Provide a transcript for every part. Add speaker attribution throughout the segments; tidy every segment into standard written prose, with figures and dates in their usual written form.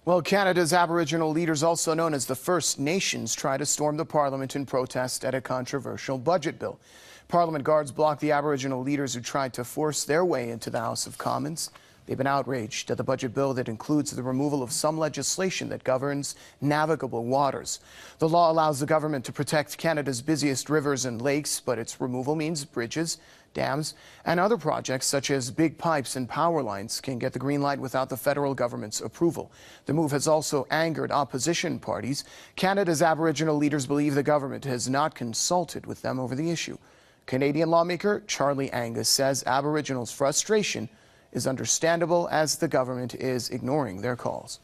Speaker 1: Well, Canada's Aboriginal leaders, also known as the First Nations, try to storm the Parliament in protest at a controversial budget bill. Parliament guards blocked the Aboriginal leaders who tried to force their way into the House of Commons. They've been outraged at the budget bill that includes the removal of some legislation that governs navigable waters. The law allows the government to protect Canada's busiest rivers and lakes, but its removal means bridges, dams, and other projects such as big pipes and power lines can get the green light without the federal government's approval. The move has also angered opposition parties. Canada's Aboriginal leaders believe the government has not consulted with them over the issue. Canadian lawmaker Charlie Angus says Aboriginals' frustration is understandable as the government is ignoring their calls.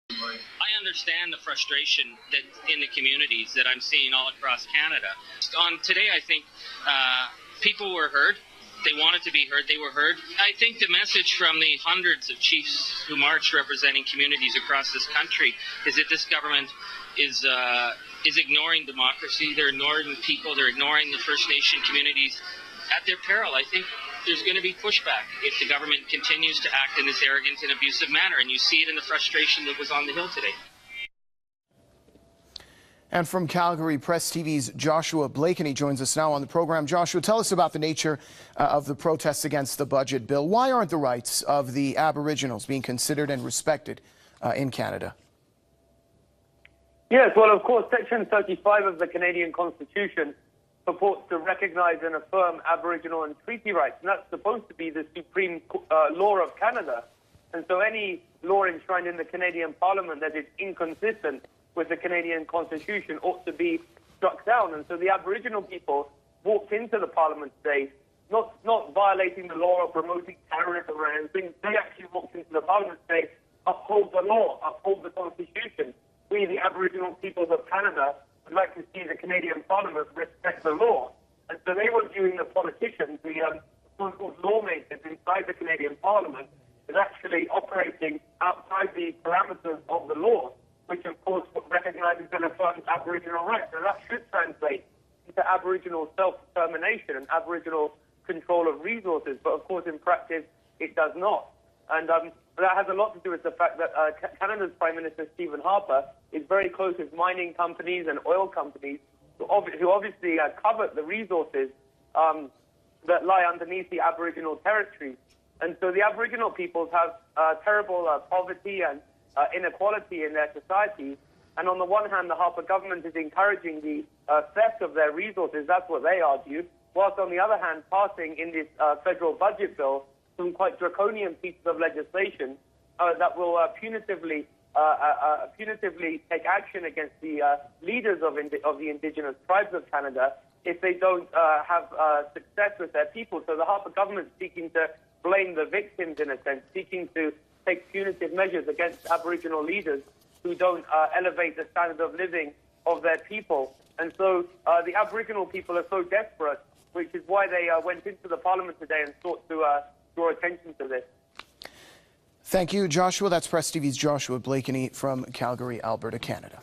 Speaker 2: I understand the frustration that in the communities that I'm seeing all across Canada. Today, I think people were heard. They wanted to be heard. They were heard. I think the message from the hundreds of chiefs who marched representing communities across this country is that this government is ignoring democracy. They're ignoring people. They're ignoring the First Nation communities at their peril. I think there's going to be pushback if the government continues to act in this arrogant and abusive manner, and you see it in the frustration that was on the Hill today.
Speaker 1: And from Calgary, Press TV's Joshua Blakeney joins us now on the program. Joshua, tell us about the nature of the protests against the budget bill. Why aren't the rights of the Aboriginals being considered and respected in Canada?
Speaker 3: Yes, well, of course, Section 35 of the Canadian Constitution purports to recognize and affirm Aboriginal and treaty rights, and that's supposed to be the supreme law of Canada. And so any law enshrined in the Canadian Parliament that is inconsistent with the Canadian Constitution ought to be struck down. And so the Aboriginal people walked into the Parliament today, not violating the law or promoting terrorism or anything. They actually walked into the Parliament today, uphold the law, uphold the Constitution. We, the Aboriginal peoples of Canada, would like to see the Canadian Parliament respect the law. And so they were viewing the politicians, the so-called lawmakers inside the Canadian Parliament, as actually operating outside the parameters of the law, which of course recognises and affirms Aboriginal rights. And that should translate into Aboriginal self-determination and Aboriginal control of resources. But of course, in practice, it does not. And that has a lot to do with the fact that Canada's Prime Minister, Stephen Harper, is very close with mining companies and oil companies who obviously covet the resources that lie underneath the Aboriginal territories. And so the Aboriginal peoples have terrible poverty and inequality in their society. And on the one hand, the Harper government is encouraging the theft of their resources, that's what they argue, whilst on the other hand, passing in this federal budget bill some quite draconian pieces of legislation that will punitively take action against the leaders of the Indigenous tribes of Canada if they don't have success with their people. So the Harper government is seeking to blame the victims, in a sense, seeking to take punitive measures against Aboriginal leaders who don't elevate the standard of living of their people. And so the Aboriginal people are so desperate, which is why they went into the Parliament today and sought to draw attention to this.
Speaker 1: Thank you, Joshua. That's Press TV's Joshua Blakeney from Calgary, Alberta, Canada.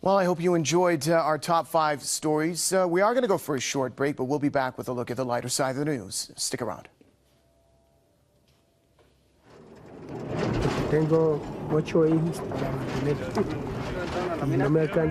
Speaker 1: Well, I hope you enjoyed our top 5 stories. We are going to go for a short break, but we'll be back with a look at the lighter side of the news. Stick around.
Speaker 4: Tengo 8 hijos.